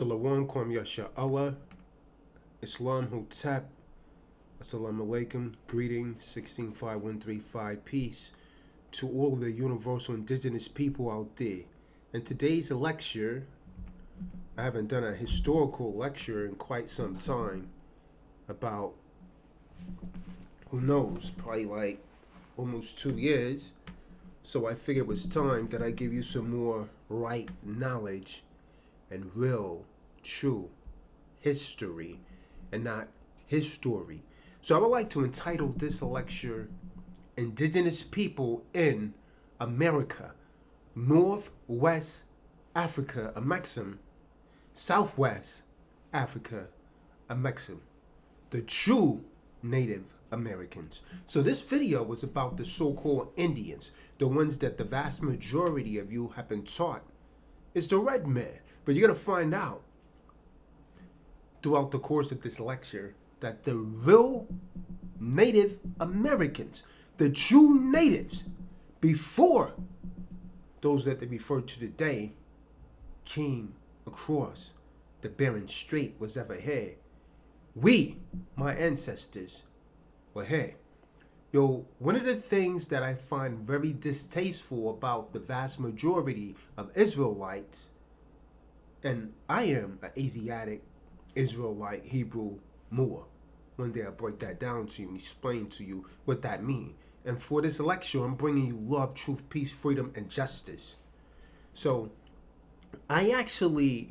Salaam Yasha Allah, Islam Hotep, Assalamu alaikum, greetings, 165135, peace to all the universal indigenous people out there. In today's lecture, I haven't done a historical lecture in quite some time about, who knows, probably like almost 2 years. So I figured it was time that I give you some more right knowledge and real, true history and not his story. So I would like to entitle this lecture Indigenous People in America, Northwest Africa, a Maxim, Southwest Africa, a Maxim, the true Native Americans. So this video was about the so-called Indians, the ones that the vast majority of you have been taught is the red man. But you're going to find out throughout the course of this lecture that the real Native Americans, the true natives, before those that they refer to today came across the Bering Strait was ever here, we, my ancestors, were here. Yo, one of the things that I find very distasteful about the vast majority of Israelites, and I am an Asiatic Israelite Hebrew Moor. One day I'll break that down to you and explain to you what that means. And for this lecture, I'm bringing you love, truth, peace, freedom, and justice. So, I actually,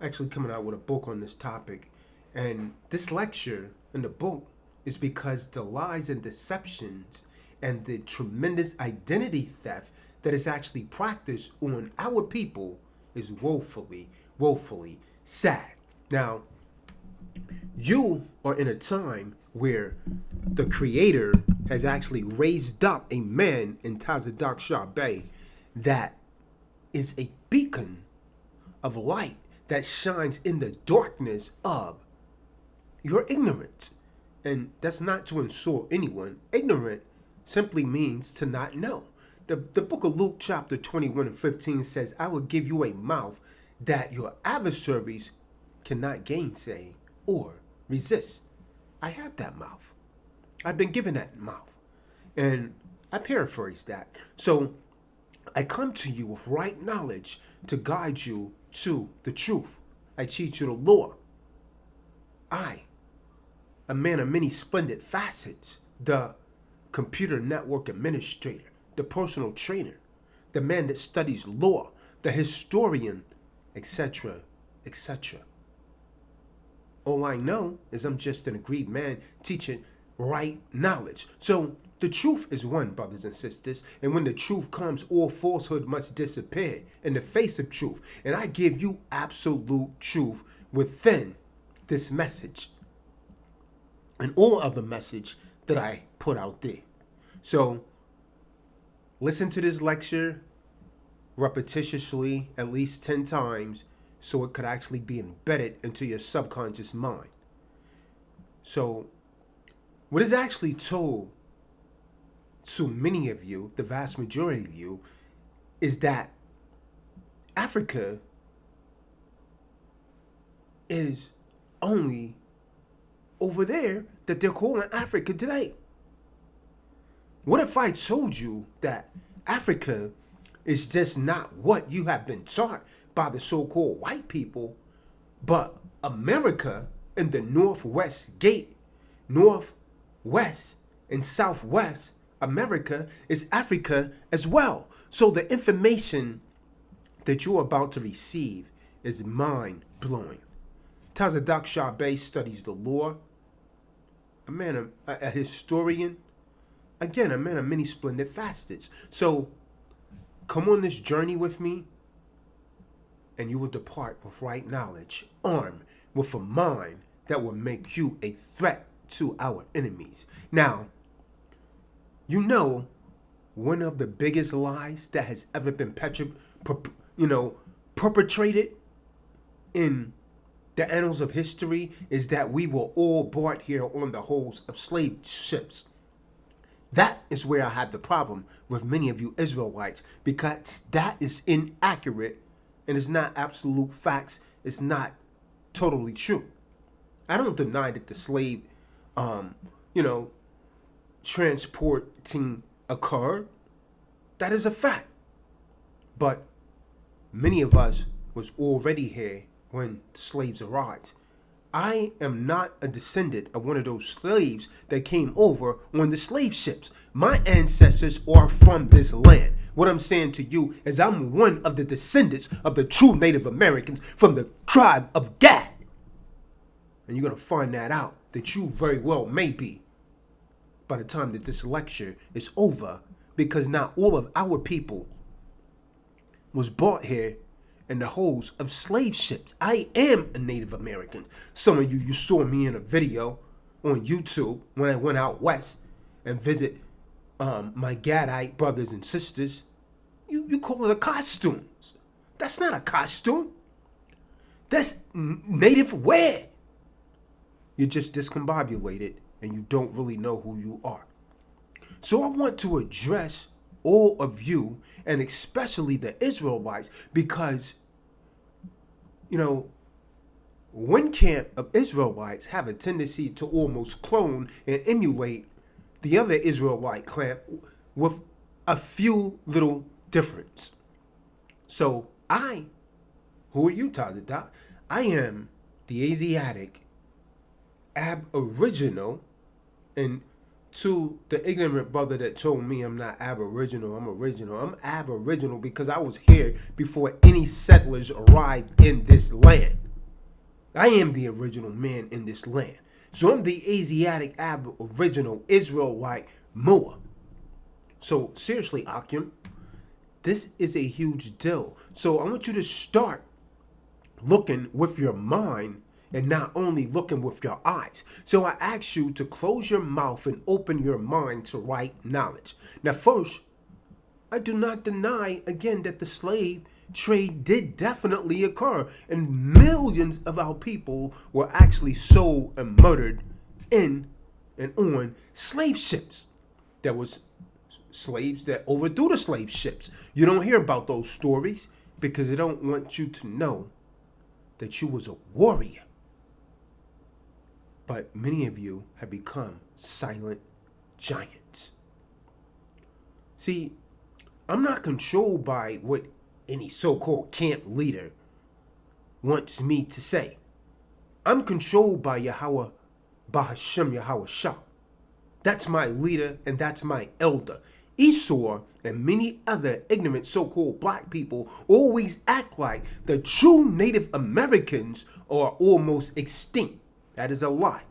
actually coming out with a book on this topic. And this lecture in the book is because the lies and deceptions and the tremendous identity theft that is actually practiced on our people is woefully, woefully sad. Now, you are in a time where the Creator has actually raised up a man in Tazadaq that is a beacon of light that shines in the darkness of your ignorance. And that's not to insult anyone. Ignorant simply means to not know. The book of Luke chapter 21 and 15 says, I will give you a mouth that your adversaries cannot gainsay or resist. I have that mouth. I've been given that mouth. And I paraphrase that. So I come to you with right knowledge to guide you to the truth. I teach you the law. I, a man of many splendid facets, the computer network administrator, the personal trainer, the man that studies law, the historian, etc., etc. All I know is I'm just an agreed man teaching right knowledge. So the truth is one, brothers and sisters, and when the truth comes, all falsehood must disappear in the face of truth. And I give you absolute truth within this message and all other message that I put out there. So listen to this lecture repetitiously at least 10 times so it could actually be embedded into your subconscious mind. So what is actually told to many of you, the vast majority of you, is that Africa is only over there that they're calling Africa today. What if I told you that Africa is just not what you have been taught by the so-called white people, but America in the Northwest Gate, Northwest and Southwest America is Africa as well. So the information that you're about to receive is mind-blowing. Tazadaq studies the law, a historian, again, a man of many splendid facets. So come on this journey with me, and you will depart with right knowledge, armed with a mind that will make you a threat to our enemies. Now, you know, one of the biggest lies that has ever been perpetrated in the annals of history is that we were all brought here on the hulls of slave ships. That is where I have the problem with many of you Israelites, because that is inaccurate and it's not absolute facts. It's not totally true. I don't deny that the slave, you know, transporting occurred. That is a fact. But many of us was already here when the slaves arrived. I am not a descendant of one of those slaves that came over on the slave ships. My ancestors are from this land. What I'm saying to you is I'm one of the descendants of the true Native Americans from the tribe of Gad. And you're going to find that out, that you very well may be, by the time that this lecture is over, because not all of our people was brought here in the holds of slave ships. I am a Native American. Some of you saw me in a video on YouTube when I went out west and visit my Gadite brothers and sisters. You call it a costume. That's not a costume. That's native wear. You're just discombobulated and you don't really know who you are. So I want to address all of you, and especially the Israelites, because, you know, one camp of Israelites have a tendency to almost clone and emulate the other Israelite camp with a few little difference. So who are you, Tazadaq? I am the Asiatic Aboriginal, and to the ignorant brother that told me I'm not Aboriginal, I'm original. I'm Aboriginal because I was here before any settlers arrived in this land. I am the original man in this land. So I'm the Asiatic Aboriginal Israelite Moor. So seriously, Akim, this is a huge deal. So I want you to start looking with your mind and not only looking with your eyes. So I ask you to close your mouth and open your mind to right knowledge. Now first, I do not deny again that the slave trade did definitely occur, and millions of our people were actually sold and murdered in and on slave ships. There was slaves that overthrew the slave ships. You don't hear about those stories because they don't want you to know that you was a warrior. But many of you have become silent giants. See, I'm not controlled by what any so-called camp leader wants me to say. I'm controlled by Yahweh, Bahashem Yahweh Shah. That's my leader and that's my elder. Esau and many other ignorant so-called black people always act like the true Native Americans are almost extinct. That is a lie.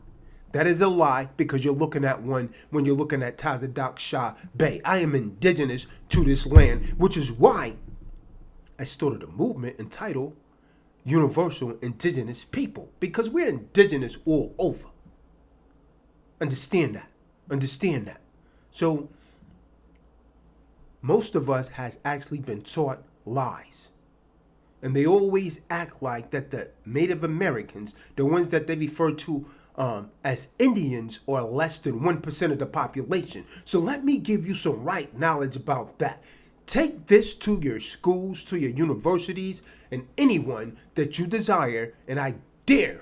That is a lie because you're looking at one when you're looking at Tazadaq Shah Bey. I am indigenous to this land, which is why I started a movement entitled Universal Indigenous People, because we're indigenous all over. Understand that. Understand that. So most of us has actually been taught lies. And they always act like that the Native Americans, the ones that they refer to as Indians, are less than 1% of the population. So let me give you some right knowledge about that. Take this to your schools, to your universities, and anyone that you desire, and I dare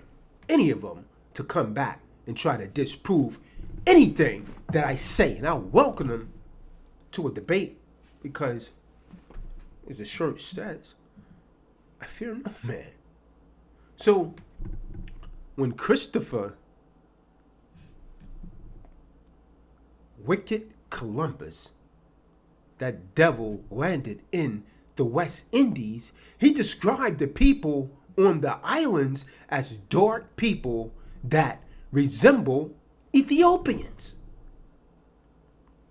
any of them to come back and try to disprove anything that I say. And I welcome them to a debate because, as the shirt says, I fear no man. So, when Christopher Wicked Columbus, that devil, landed in the West Indies, he described the people on the islands as dark people that resemble Ethiopians.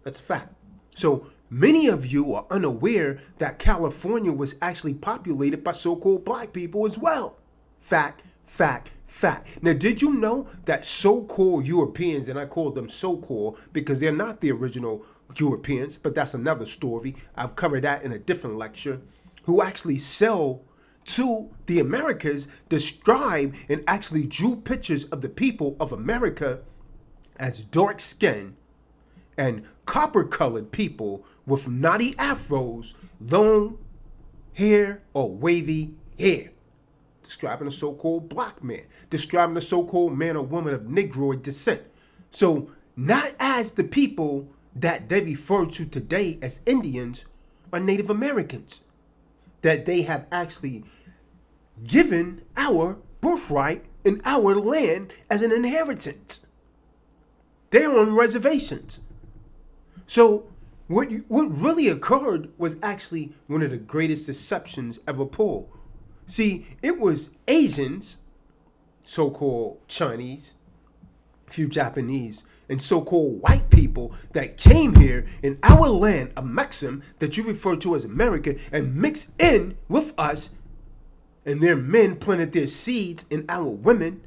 That's a fact. So many of you are unaware that California was actually populated by so-called black people as well. Fact, fact, fact. Now, did you know that so-called Europeans, and I call them so-called because they're not the original Europeans, but that's another story. I've covered that in a different lecture, who actually sell to the Americas, describe and actually drew pictures of the people of America as dark skinned and copper colored people with knotty afros, long hair or wavy hair. Describing a so-called black man. Describing a so-called man or woman of Negroid descent. So, not as the people that they refer to today as Indians or Native Americans. That they have actually given our birthright in our land as an inheritance. They're on reservations. So what really occurred was actually one of the greatest deceptions ever pulled. See, it was Asians, so-called Chinese, a few Japanese, and so-called white people that came here in our land, a Mexim that you refer to as America, and mixed in with us, and their men planted their seeds in our women,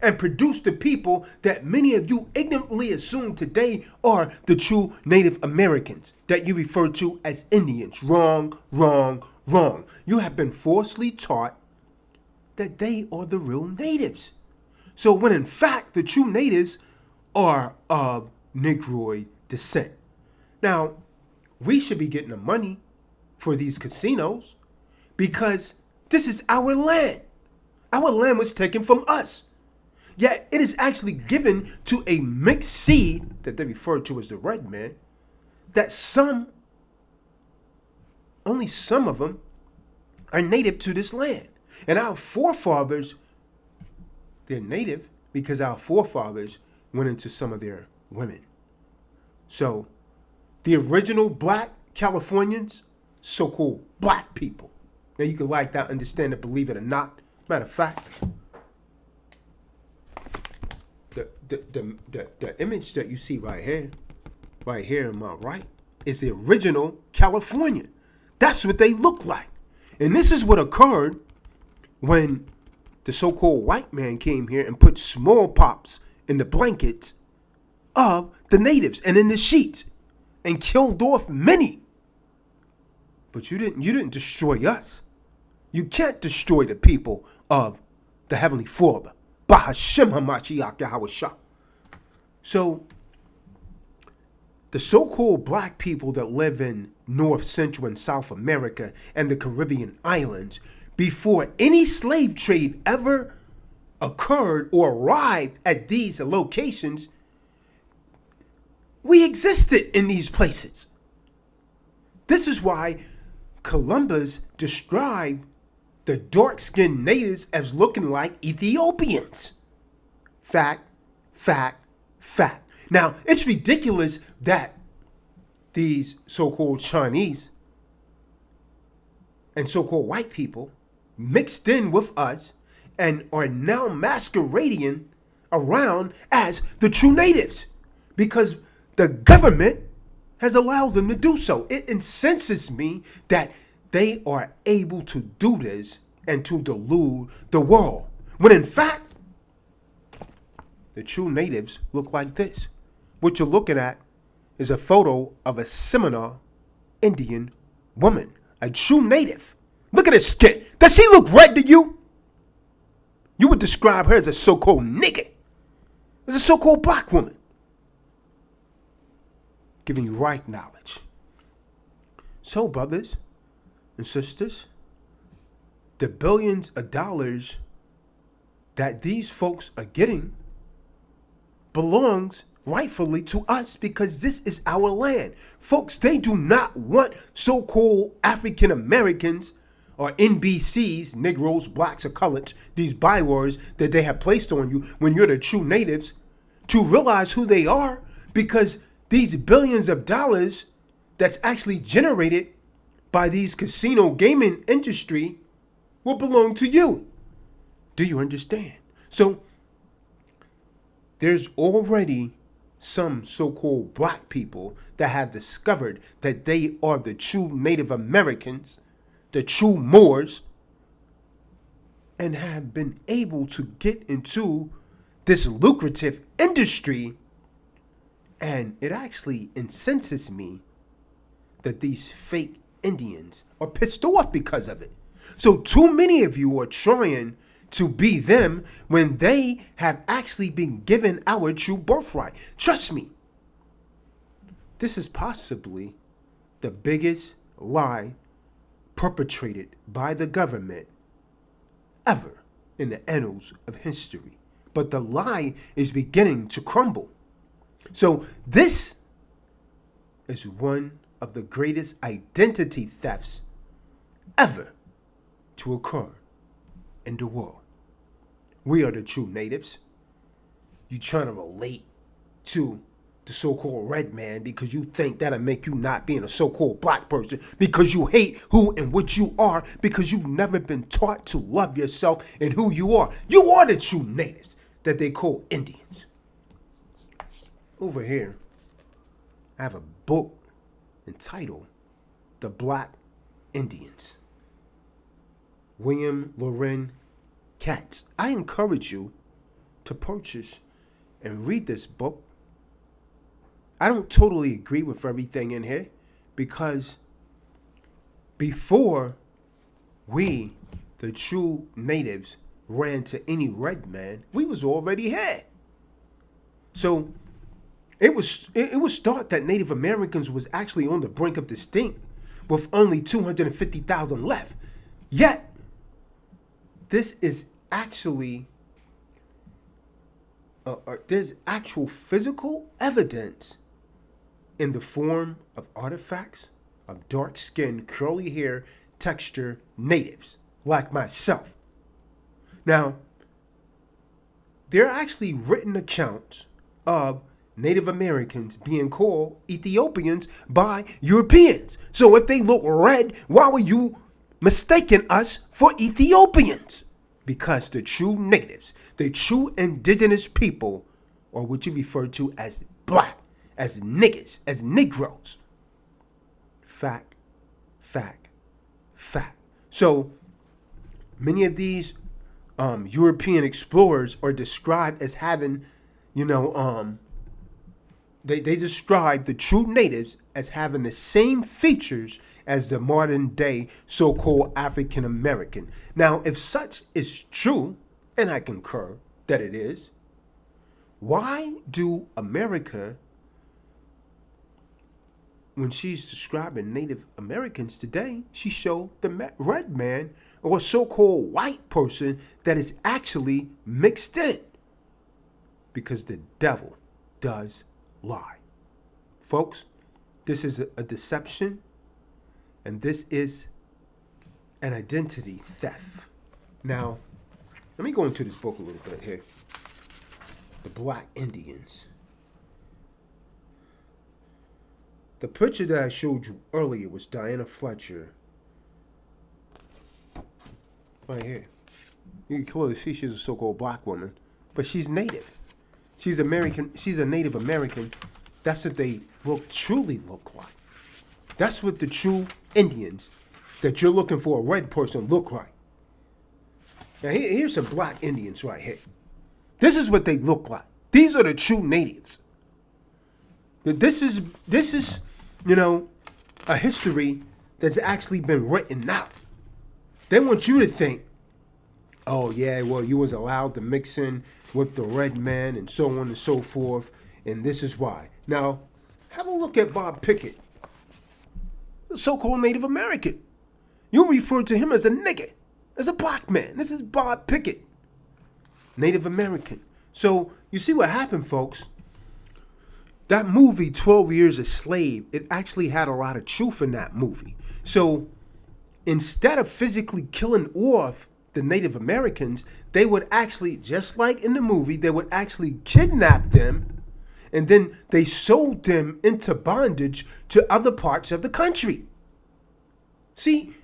and produced the people that many of you ignorantly assume today are the true Native Americans that you refer to as Indians. Wrong, wrong, wrong. You have been falsely taught that they are the real natives. So when in fact the true natives are of Negroid descent. Now, we should be getting the money for these casinos because this is our land. Our land was taken from us. Yet it is actually given to a mixed seed that they refer to as the red man, that only some of them are native to this land. And our forefathers, they're native because our forefathers went into some of their women. So the original black Californians, so-called black people. Now you can like that, understand it, believe it or not. Matter of fact, the image that you see right here in my right, is the original Californian. That's what they look like. And this is what occurred when the so-called white man came here and put smallpox in the blankets of the natives and in the sheets and killed off many. But you didn't destroy us. You can't destroy the people of the Heavenly Father. Bahashem Hamashiach Yahawashah. So, the so-called black people that live in North, Central, and South America and the Caribbean islands, before any slave trade ever occurred or arrived at these locations, we existed in these places. This is why Columbus described the dark-skinned natives as looking like Ethiopians. Fact, fact, fact. Now, it's ridiculous that these so-called Chinese and so-called white people mixed in with us and are now masquerading around as the true natives because the government has allowed them to do so. It incenses me that they are able to do this and to delude the world. When in fact, the true natives look like this. What you're looking at is a photo of a Seminole Indian woman, a true native. Look at her skin. Does she look red to you? You would describe her as a so-called nigger, as a so-called black woman. Giving you right knowledge. So, brothers and sisters, the billions of dollars that these folks are getting belongs rightfully to us because this is our land. Folks, they do not want so-called African Americans or NBCs, Negroes, blacks, or coloreds, these bywords that they have placed on you when you're the true natives, to realize who they are, because these billions of dollars that's actually generated by these casino gaming industry will belong to you. Do you understand? So there's already some so-called black people that have discovered that they are the true Native Americans, the true Moors, and have been able to get into this lucrative industry. And it actually incenses me that these fake Indians are pissed off because of it. So too many of you are trying to be them when they have actually been given our true birthright. Trust me, this is possibly the biggest lie perpetrated by the government ever in the annals of history. But the lie is beginning to crumble. So this is one of the greatest identity thefts ever to occur in the world. We are the true natives. You trying to relate to the so-called red man because you think that'll make you not being a so-called black person, because you hate who and what you are, because you've never been taught to love yourself and who you are. You are the true natives that they call Indians. Over here, I have a book entitled The Black Indians. William Loren Katz. I encourage you to purchase and read this book. I don't totally agree with everything in here, because before we, the true natives, ran to any red man, we was already here. So it was thought that Native Americans was actually on the brink of extinct with only 250,000 left. Yet, this is actually, there's actual physical evidence in the form of artifacts of dark-skinned, curly hair, texture natives like myself. Now, there are actually written accounts of Native Americans being called Ethiopians by Europeans. So if they look red, why were you mistaking us for Ethiopians? Because the true natives, the true indigenous people, are what you refer to as black, as niggas, as Negroes. Fact, fact, fact. So many of these European explorers are described as having, they describe the true natives as having the same features as the modern day so-called African American. Now, if such is true, and I concur that it is, why do America, when she's describing Native Americans today, she showed the red man or so-called white person that is actually mixed in? Because the devil does lie. Folks, this is a deception, and this is an identity theft. Now, let me go into this book a little bit here. The Black Indians. The picture that I showed you earlier was Diana Fletcher. Right here. You can clearly see she's a so-called black woman, but she's native. She's American. She's a Native American. That's what they truly look like. That's what the true Indians that you're looking for a red person look like. Now here's some black Indians right here. This is what they look like. These are the true natives. This is a history that's actually been written out. They want you to think, oh yeah, well, you was allowed to mix in with the red man and so on and so forth, and this is why. Now, have a look at Bob Pickett, the so-called Native American. You refer to him as a nigger, as a black man. This is Bob Pickett, Native American. So, you see what happened, folks? That movie, 12 Years a Slave, it actually had a lot of truth in that movie. So, instead of physically killing off the Native Americans, they would actually, just like in the movie, they would actually kidnap them, and then they sold them into bondage to other parts of the country. See,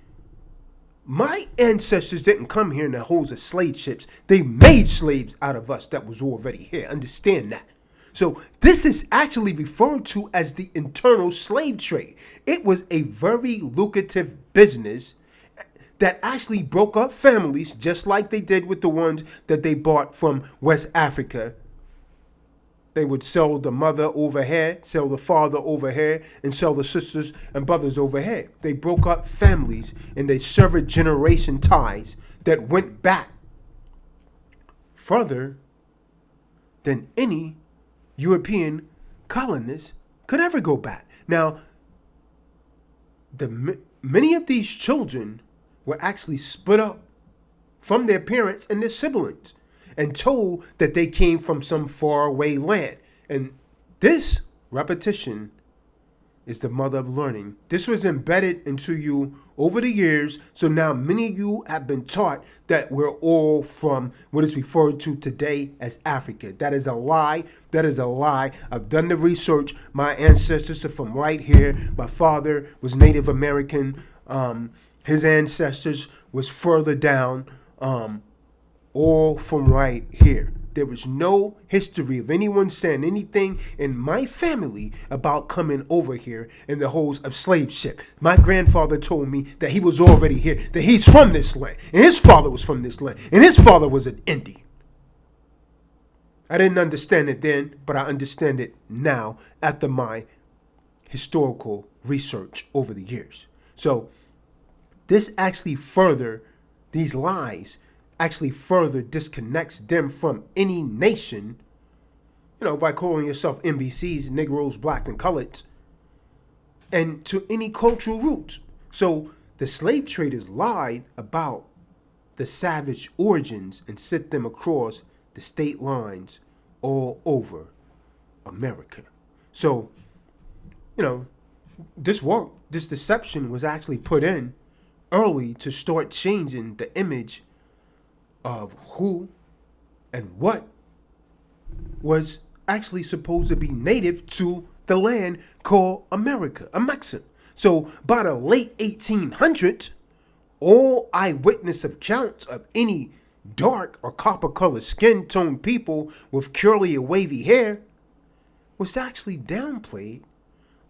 my ancestors didn't come here in the holds of slave ships. They made slaves out of us that was already here. Understand that. So this is actually referred to as the internal slave trade. It was a very lucrative business that actually broke up families, just like they did with the ones that they bought from West Africa. They would sell the mother over here, sell the father over here, and sell the sisters and brothers over here. They broke up families, and they severed generation ties that went back further than any European colonists could ever go back. Now, many of these children were actually split up from their parents and their siblings and told that they came from some faraway land. And this repetition is the mother of learning. This was embedded into you over the years. So now many of you have been taught that we're all from what is referred to today as Africa. That is a lie. That is a lie. I've done the research. My ancestors are from right here. My father was Native American. His ancestors was further down, all from right here. There was no history of anyone saying anything in my family about coming over here in the holds of slave ship. My grandfather told me that he was already here, that he's from this land, and his father was from this land, and his father was an Indian. I didn't understand it then, but I understand it now after my historical research over the years. So this actually these lies actually further disconnects them from any nation, by calling yourself NBCs, Negroes, Blacks, and Coloreds, and to any cultural roots. So the slave traders lied about the savage origins and sent them across the state lines all over America. So, this deception was actually put in early to start changing the image of who and what was actually supposed to be native to the land called America, a Mexican. So by the late 1800s, all eyewitness accounts of any dark or copper colored skin tone people with curly or wavy hair was actually downplayed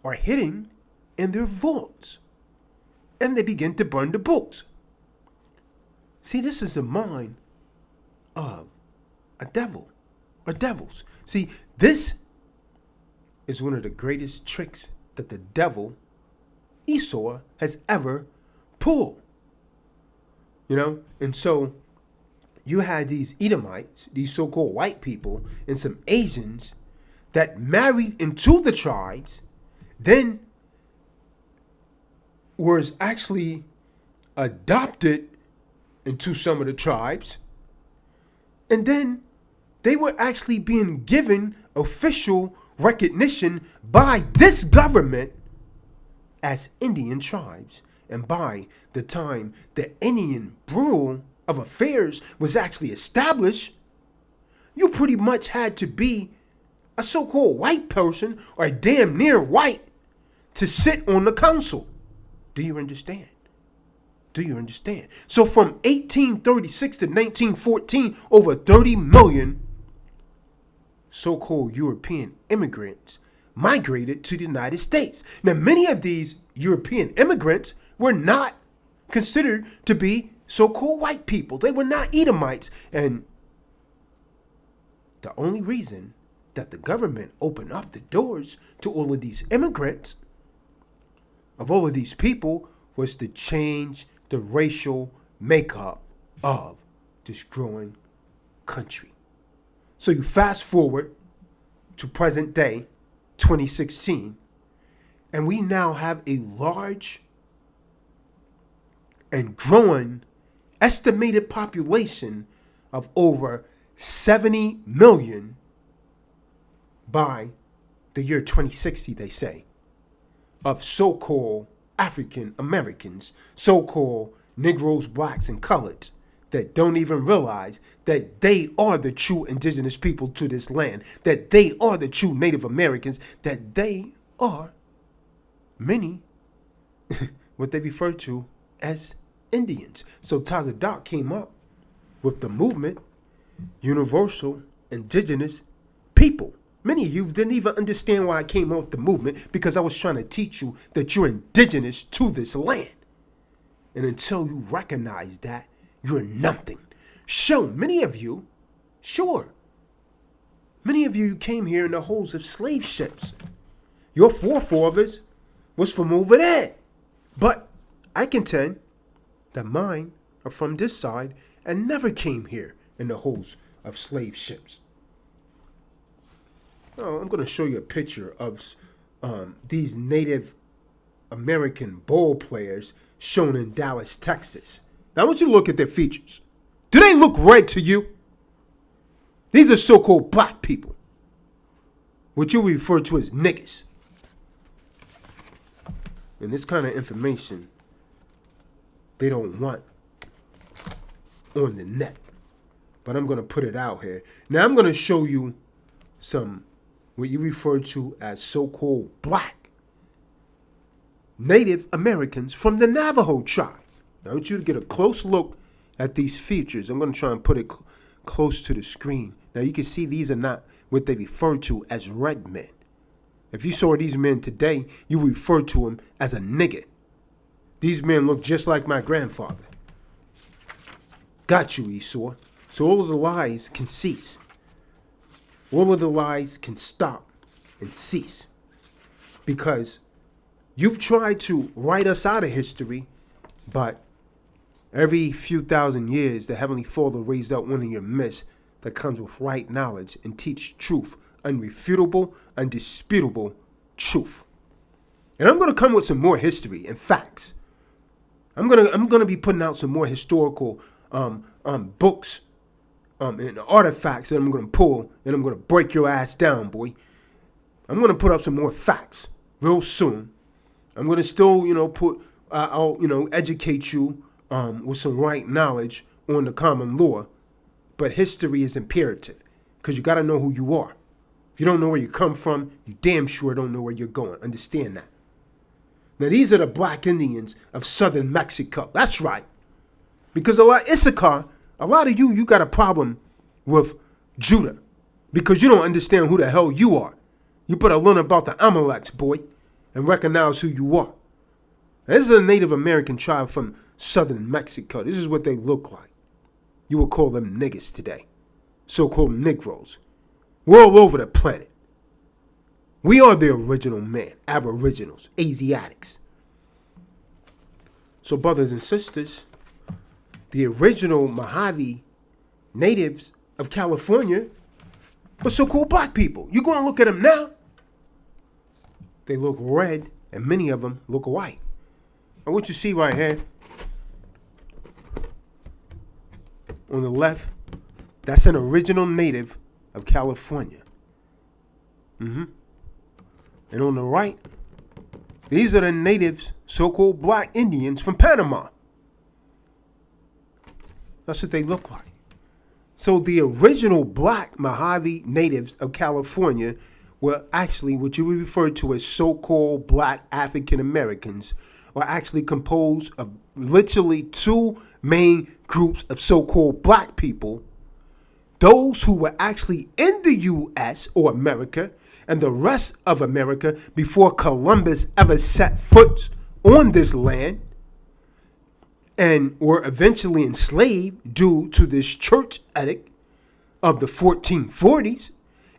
or hidden in their vaults. And they began to burn the books. See, this is the mind of a devil or devils. See, this is one of the greatest tricks that the devil, Esau, has ever pulled. And so you had these Edomites, these so-called white people, and some Asians that married into the tribes, then was actually adopted into some of the tribes, and then they were actually being given official recognition by this government as Indian tribes. And by the time the Indian Bureau of Affairs was actually established, you pretty much had to be a so-called white person or damn near white to sit on the council. Do you understand? Do you understand? So from 1836 to 1914, over 30 million so-called European immigrants migrated to the United States. Now, many of these European immigrants were not considered to be so-called white people. They were not Edomites. And the only reason that the government opened up the doors to all of these immigrants, of all of these people, was to change the racial makeup of this growing country. So you fast forward to present day, 2016, and we now have a large and growing estimated population of over 70 million by the year 2060, they say, of so-called African Americans, so-called Negroes, Blacks, and Coloreds that don't even realize that they are the true indigenous people to this land, that they are the true Native Americans, that they are many what they refer to as Indians. So Tazadaq came up with the movement Universal Indigenous People. Many of you didn't even understand why I came up with the movement, because I was trying to teach you that you're indigenous to this land. And until you recognize that, you're nothing. Many of you came here in the holds of slave ships. Your forefathers was from over there. But I contend that mine are from this side and never came here in the holds of slave ships. Oh, I'm going to show you a picture of these Native American ball players shown in Dallas, Texas. Now I want you to look at their features. Do they look red to you? These are so-called black people, what you refer to as niggas. And this kind of information they don't want on the net. But I'm going to put it out here. Now I'm going to show you some what you refer to as so-called black Native Americans from the Navajo tribe. Now I want you to get a close look at these features. I'm going to try and put it close to the screen. Now you can see these are not what they refer to as red men. If you saw these men today, you refer to them as a nigger. These men look just like my grandfather. Got you, Esau. So all of the lies can cease. All of the lies can stop and cease. Because you've tried to write us out of history, but every few thousand years, the Heavenly Father raised up one of your midst that comes with right knowledge and teach truth, unrefutable, undisputable truth. And I'm going to come with some more history and facts. I'm gonna be putting out some more historical books and artifacts that I'm going to pull, and I'm going to break your ass down, boy. I'm going to put up some more facts real soon. I'm going to still, I'll educate you with some right knowledge on the common law. But history is imperative because you got to know who you are. If you don't know where you come from, you damn sure don't know where you're going. Understand that. Now, these are the black Indians of southern Mexico. That's right. Because a lot of you got a problem with Judah because you don't understand who the hell you are. You better learn about the Amaleks, boy, and recognize who you are. Now, this is a Native American tribe from southern Mexico. This is what they look like. You would call them niggas today. So-called Negroes. We're all over the planet. We are the original man. Aboriginals. Asiatics. So brothers and sisters, the original Mojave natives of California were so-called black people. You're going to look at them now. They look red, and many of them look white. And what you see right here, on the left, that's an original native of California. And on the right, these are the natives, so-called black Indians from Panama. That's what they look like. So the original black Mojave natives of California were actually what you would refer to as so-called black African Americans, are actually composed of literally two main groups of so-called black people. Those who were actually in the U.S. or America and the rest of America before Columbus ever set foot on this land, and were eventually enslaved due to this church edict of the 1440s.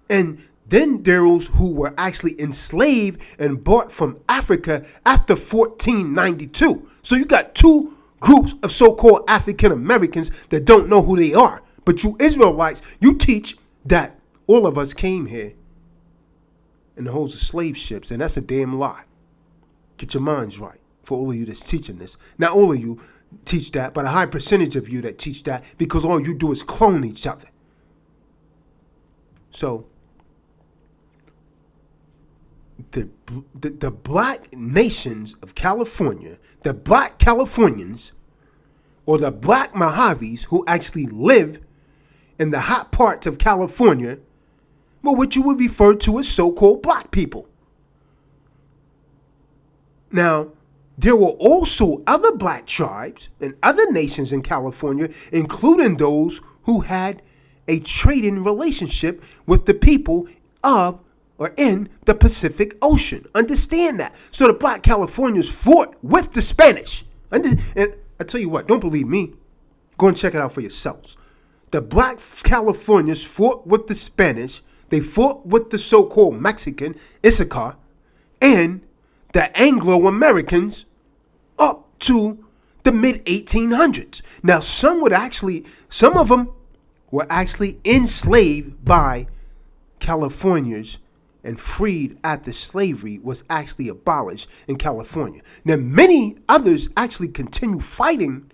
And then those who were actually enslaved and bought from Africa after 1492. So you got two groups of so-called African Americans that don't know who they are. But you Israelites, you teach that all of us came here in the holds of slave ships, and that's a damn lie. Get your minds right for all of you that's teaching this. Not all of you teach that, but a high percentage of you that teach that, because all you do is clone each other. So the black nations of California, the black Californians, or the black Mojaves who actually live in the hot parts of California, were what you would refer to as so-called black people. Now, there were also other black tribes and other nations in California, including those who had a trading relationship with the people of or in the Pacific Ocean. Understand that. So the black Californians fought with the Spanish. And I tell you what, don't believe me. Go and check it out for yourselves. The black Californians fought with the Spanish. They fought with the so-called Mexican, Issachar, and the Anglo-Americans up to the mid-1800s. Now, some of them were actually enslaved by Californians and freed after slavery was actually abolished in California. Now, many others actually continue fighting,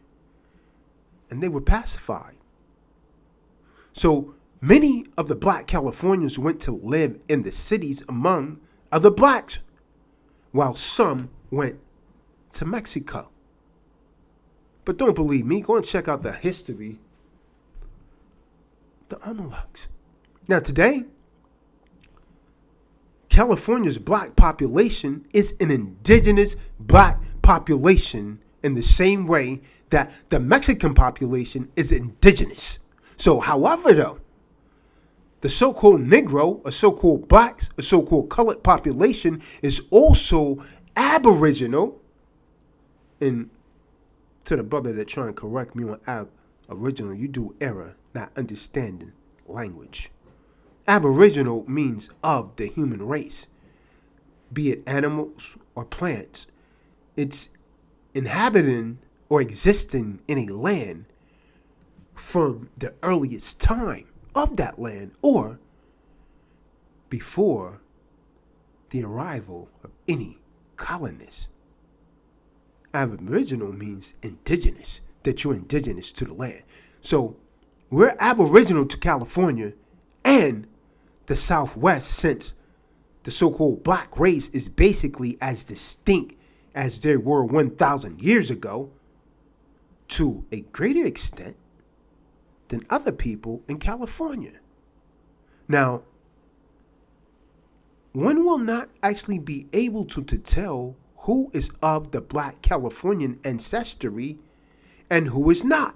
and they were pacified. So many of the black Californians went to live in the cities among other blacks, while some went to Mexico. But don't believe me, go and check out the history. The Amaleks. Now today, California's black population is an indigenous black population in the same way that the Mexican population is indigenous. So however though, the so-called Negro, a so-called blacks, a so-called colored population is also aboriginal. And to the brother that try and correct me on aboriginal, you do error, not understanding language. Aboriginal means of the human race, be it animals or plants. It's inhabiting or existing in a land from the earliest time of that land or before the arrival of any colonists. Aboriginal means indigenous, that you're indigenous to the land. So we're aboriginal to California and the Southwest, since the so-called black race is basically as distinct as they were 1,000 years ago, to a greater extent than other people in California. Now, one will not actually be able to tell who is of the black Californian ancestry and who is not,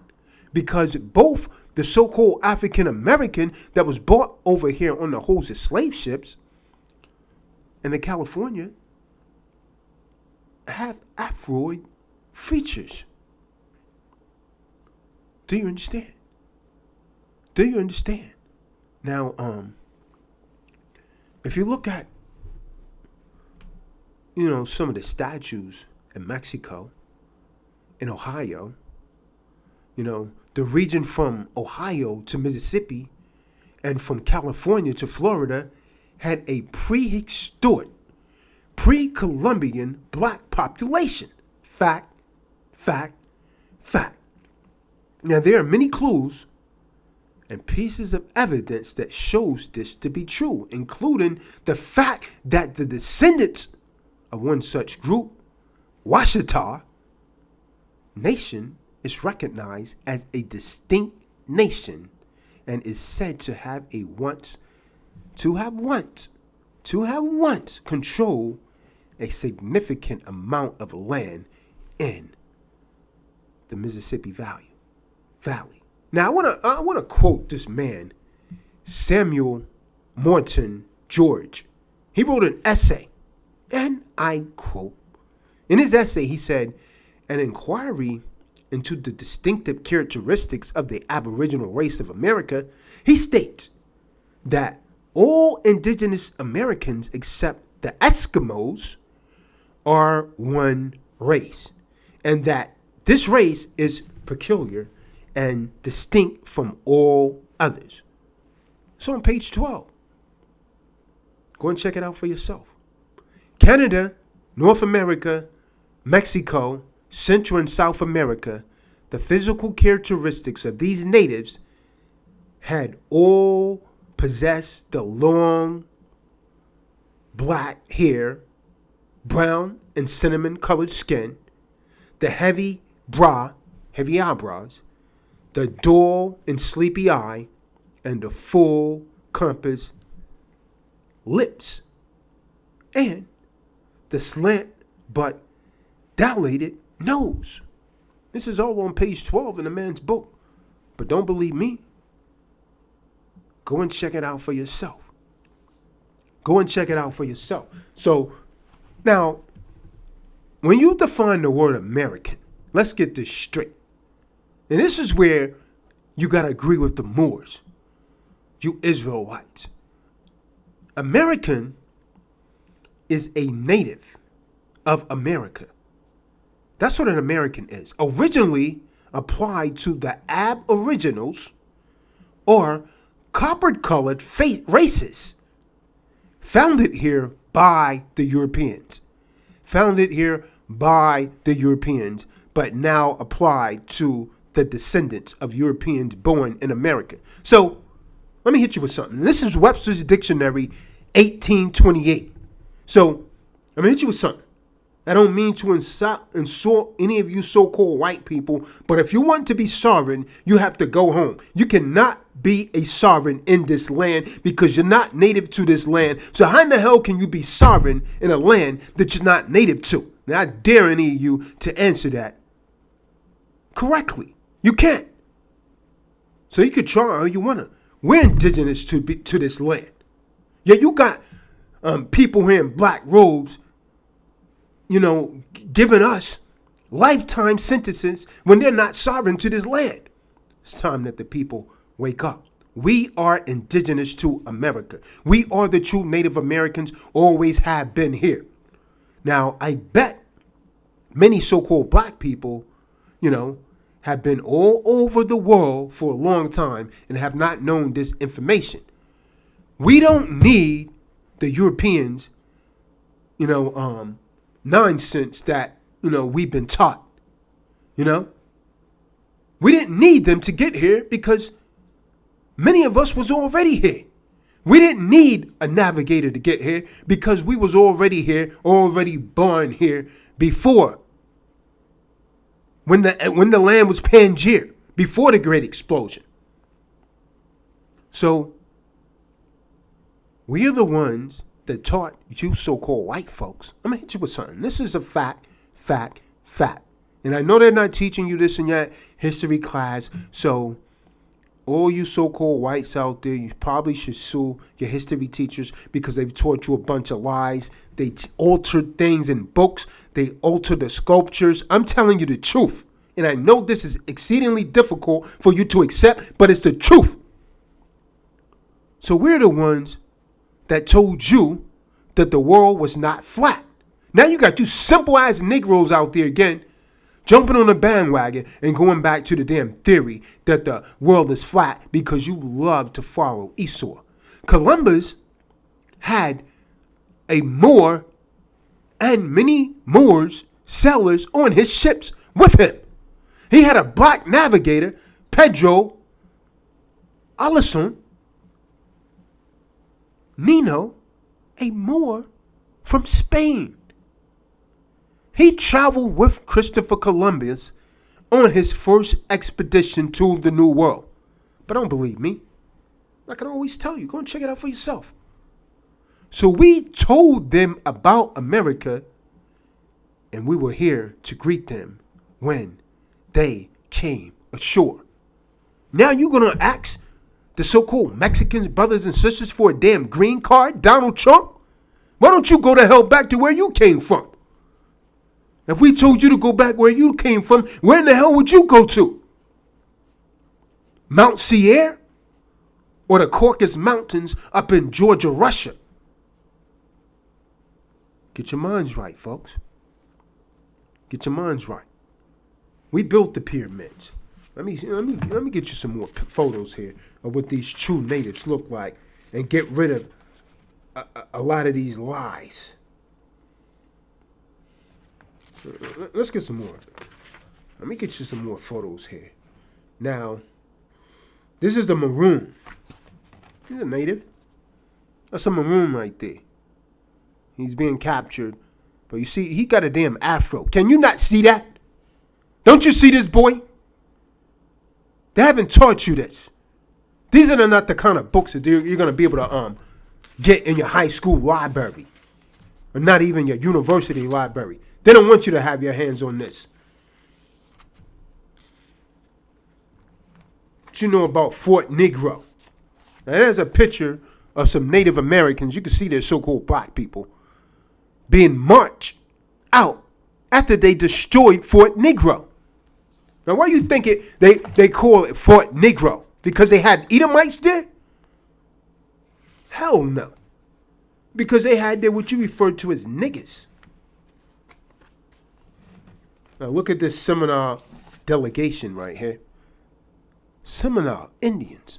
because both the so-called African American that was brought over here on the hulls of slave ships and the California have Afroid features. Do you understand? Do you understand? Now, if you look at, some of the statues in Mexico, in Ohio, the region from Ohio to Mississippi and from California to Florida had a prehistoric, pre-Columbian black population. Fact, fact, fact. Now, there are many clues and pieces of evidence that shows this to be true, including the fact that the descendants of one such group, Washita Nation, is recognized as a distinct nation and is said to have once controlled a significant amount of land in the Mississippi Valley. Now I wanna quote this man, Samuel Morton George. He wrote an essay, and I quote. In his essay, he said, "An inquiry into the distinctive characteristics of the Aboriginal race of America," he states that all indigenous Americans except the Eskimos are one race, and that this race is peculiar and distinct from all others. It's on page 12. Go and check it out for yourself. Canada, North America, Mexico, Central and South America, the physical characteristics of these natives had all possessed the long black hair, brown and cinnamon colored skin, the heavy eyebrows, the dull and sleepy eye, and the full compass lips, and the slant but dilated nose. This is all on page 12 in the man's book. But don't believe me. Go and check it out for yourself. So, now, when you define the word American, let's get this straight. And this is where you got to agree with the Moors, you Israelites. American is a native of America. That's what an American is. Originally applied to the aboriginals or copper-colored races founded here by the Europeans. Founded here by the Europeans, but now applied to the descendants of Europeans born in America. So, let me hit you with something. This is Webster's Dictionary, 1828. So, I'm going to hit you with something. I don't mean to insult any of you so-called white people, but if you want to be sovereign, you have to go home. You cannot be a sovereign in this land because you're not native to this land. So how in the hell can you be sovereign in a land that you're not native to? Now, I dare any of you to answer that correctly. You can't. So you could try all you want to. We're indigenous to this land. Yeah, you got people here in black robes, giving us lifetime sentences when they're not sovereign to this land. It's time that the people wake up. We are indigenous to America. We are the true Native Americans, always have been here. Now, I bet many so-called black people, have been all over the world for a long time and have not known this information. We don't need the Europeans, nonsense that, we've been taught. We didn't need them to get here because many of us was already here. We didn't need a navigator to get here because we was already here, already born here before. When the land was Pangaea, before the Great Explosion. So, we are the ones that taught you so-called white folks. I'm going to hit you with something. This is a fact. And I know they're not teaching you this in your history class. So, all you so-called whites out there, you probably should sue your history teachers because they've taught you a bunch of lies. They altered things in books. They altered the sculptures. I'm telling you the truth. And I know this is exceedingly difficult for you to accept, but it's the truth. So we're the ones that told you that the world was not flat. Now you got you simple-ass Negroes out there again, jumping on the bandwagon and going back to the damn theory that the world is flat because you love to follow Esau. Columbus had a Moor and many Moors sailors on his ships with him. He had a black navigator, Pedro Alonso Nino, a Moor from Spain. He traveled with Christopher Columbus on his first expedition to the New World. But don't believe me. I can always tell you. Go and check it out for yourself. So we told them about America, and we were here to greet them when they came ashore. Now you're going to ask the so-called Mexicans, brothers and sisters, for a damn green card, Donald Trump? Why don't you go the hell back to where you came from? If we told you to go back where you came from, where in the hell would you go to? Mount Sierra? Or the Caucasus Mountains up in Georgia, Russia? Get your minds right, folks. Get your minds right. We built the pyramids. Let me get you some more photos here of what these true natives look like and get rid of a lot of these lies. Let's get some more of it. Let me get you some more photos here. Now, this is the Maroon. He's a native. That's a Maroon right there. He's being captured. But you see, he got a damn afro. Can you not see that? Don't you see this, boy? They haven't taught you this. These are not the kind of books that you're going to be able to get in your high school library. Or not even your university library. They don't want you to have your hands on this. What you know about Fort Negro? Now, there's a picture of some Native Americans. You can see they're so-called black people being marched out after they destroyed Fort Negro. Now, why you think they call it Fort Negro? Because they had Edomites there? Hell no. Because they had there what you refer to as niggas. Now, look at this Seminole delegation right here. Seminole Indians,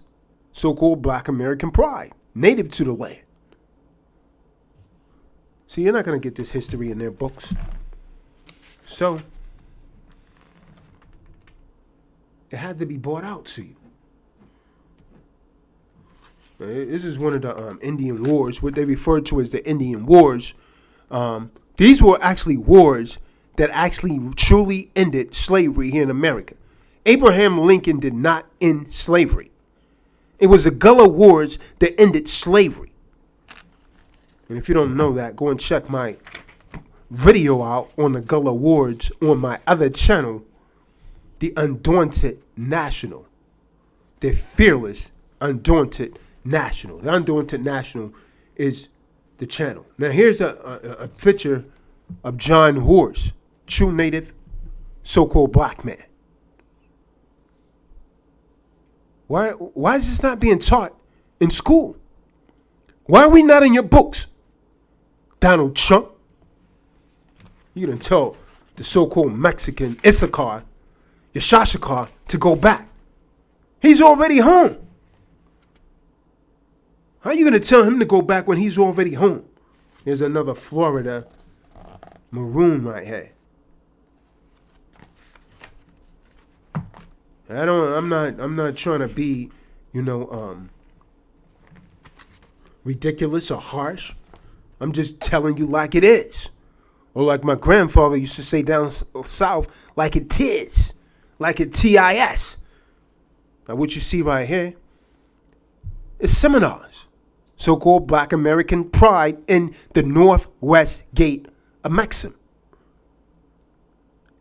so-called Black American pride, native to the land. See, you're not going to get this history in their books. So, it had to be brought out to you. This is one of the Indian Wars, what they refer to as the Indian Wars. These were actually wars that actually truly ended slavery here in America. Abraham Lincoln did not end slavery. It was the Gullah Wars that ended slavery. And if you don't know that, go and check my video out on the Gullah Wars on my other channel, The Undaunted National. The Fearless Undaunted National. The Undaunted National is the channel. Now here's a picture of John Horse, true native, so-called black man. Why is this not being taught in school? Why are we not in your books? Donald Trump. You didn't tell the so-called Mexican Issachar, Yashashakar, to go back. He's already home. How are you going to tell him to go back when he's already home? Here's another Florida Maroon right here. I'm not trying to be, ridiculous or harsh. I'm just telling you like it is. Or like my grandfather used to say down south, like it is. Like it TIS. Now what you see right here is seminars. So-called Black American pride in the Northwest Gate of Mexico.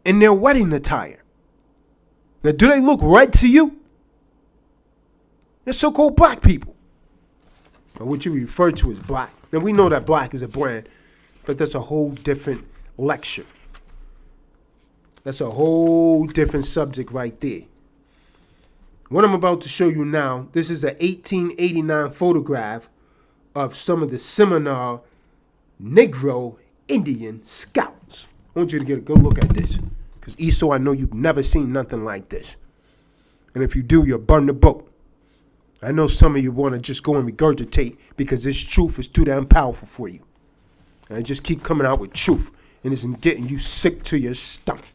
In their wedding attire. Now, do they look red to you? They're so-called black people. Or what you refer to as black. Now, we know that black is a brand, but that's a whole different lecture. That's a whole different subject right there. What I'm about to show you now, this is an 1889 photograph of some of the Seminole Negro Indian scouts. I want you to get a good look at this. Because Esau, I know you've never seen nothing like this. And if you do, you'll burn the book. I know some of you want to just go and regurgitate because this truth is too damn powerful for you. And I just keep coming out with truth. And it's getting you sick to your stomach.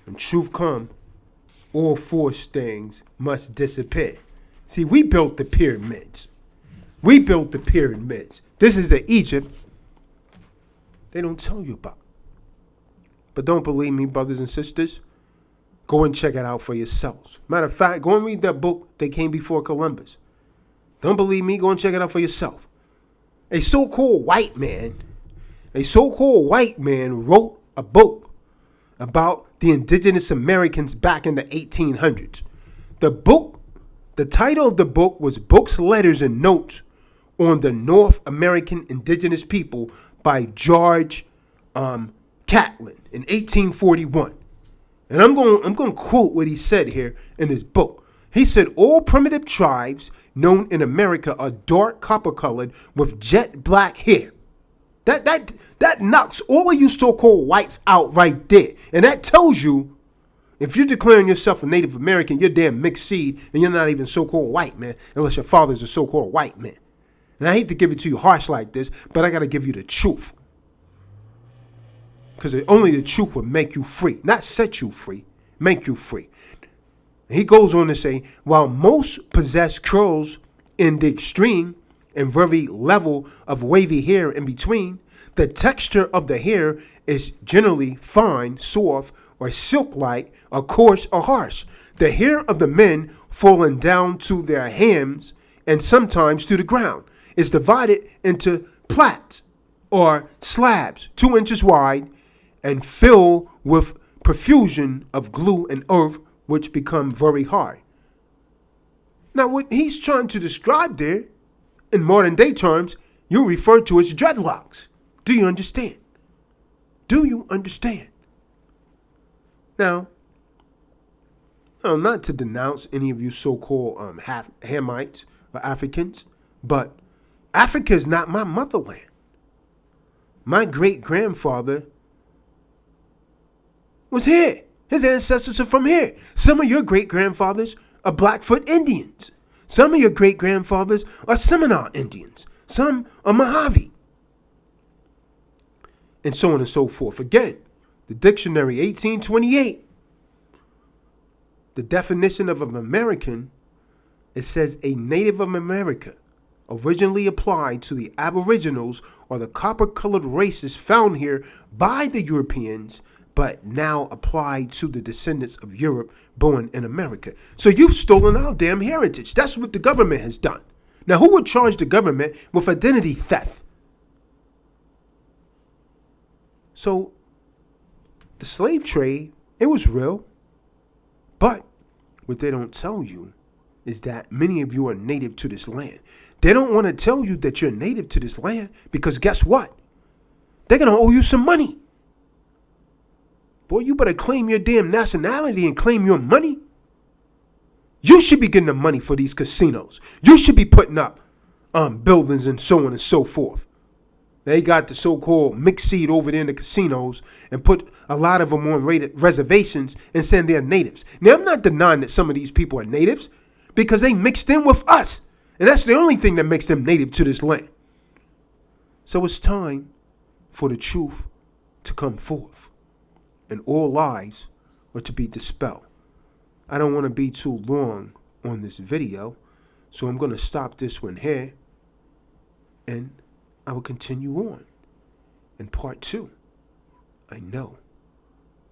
When truth come, all force things must disappear. See, we built the pyramids. We built the pyramids. This is the Egypt they don't tell you about. But don't believe me, brothers and sisters. Go and check it out for yourselves. Matter of fact, go and read that book, They Came Before Columbus. Don't believe me? Go and check it out for yourself. A so-called white man wrote a book about the indigenous Americans back in the 1800s. The title of the book was Books, Letters, and Notes on the North American Indigenous People by George Catlin in 1841. And I'm going to quote what he said here in his book. He said, all primitive tribes known in America are dark copper colored with jet black hair. That knocks all of you so-called whites out right there. And that tells you, if you're declaring yourself a Native American, you're damn mixed seed, and you're not even so-called white man, unless your father's a so-called white man. And I hate to give it to you harsh like this, but I got to give you the truth. Because only the truth will make you free. Not set you free, make you free. And he goes on to say, while most possess curls in the extreme and very level of wavy hair in between, the texture of the hair is generally fine, soft, or silk-like, or coarse or harsh. The hair of the men falling down to their hams and sometimes to the ground is divided into plaits or slabs 2 inches wide and filled with profusion of glue and earth, which become very hard. Now, what he's trying to describe there, in modern day terms, you refer to as dreadlocks. Do you understand? Do you understand? Now, not to denounce any of you so-called Hamites or Africans, but Africa is not my motherland. My great-grandfather was here. His ancestors are from here. Some of your great-grandfathers are Blackfoot Indians. Some of your great-grandfathers are Seminole Indians. Some are Mojave. And so on and so forth. Again, the dictionary, 1828. The definition of an American, it says a native of America, originally applied to the aboriginals or the copper-colored races found here by the Europeans, but now applied to the descendants of Europe born in America. So you've stolen our damn heritage. That's what the government has done. Now, who would charge the government with identity theft? So the slave trade, it was real. But what they don't tell you is that many of you are native to this land. They don't want to tell you that you're native to this land because guess what? They're going to owe you some money. Boy, you better claim your damn nationality and claim your money. You should be getting the money for these casinos. You should be putting up buildings and so on and so forth. They got the so-called mixed seed over there in the casinos and put a lot of them on reservations and saying they're natives. Now, I'm not denying that some of these people are natives because they mixed in with us. And that's the only thing that makes them native to this land. So it's time for the truth to come forth. And all lies are to be dispelled. I don't want to be too long on this video, so I'm going to stop this one here. And I will continue on in part 2. I know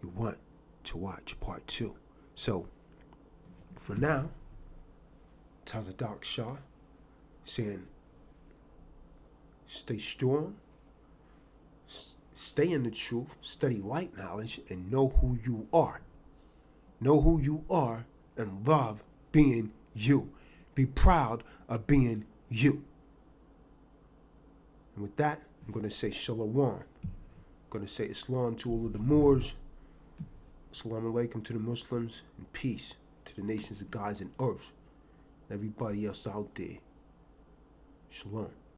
you want to watch part 2. So, for now, Tazadaq Shah saying, stay strong, stay in the truth, study white knowledge, and know who you are. Know who you are and love being you. Be proud of being you. And with that, I'm going to say Shalom. I'm going to say Islam to all of the Moors. Assalamu alaikum to the Muslims. And peace to the nations of gods and earth. And everybody else out there. Shalom.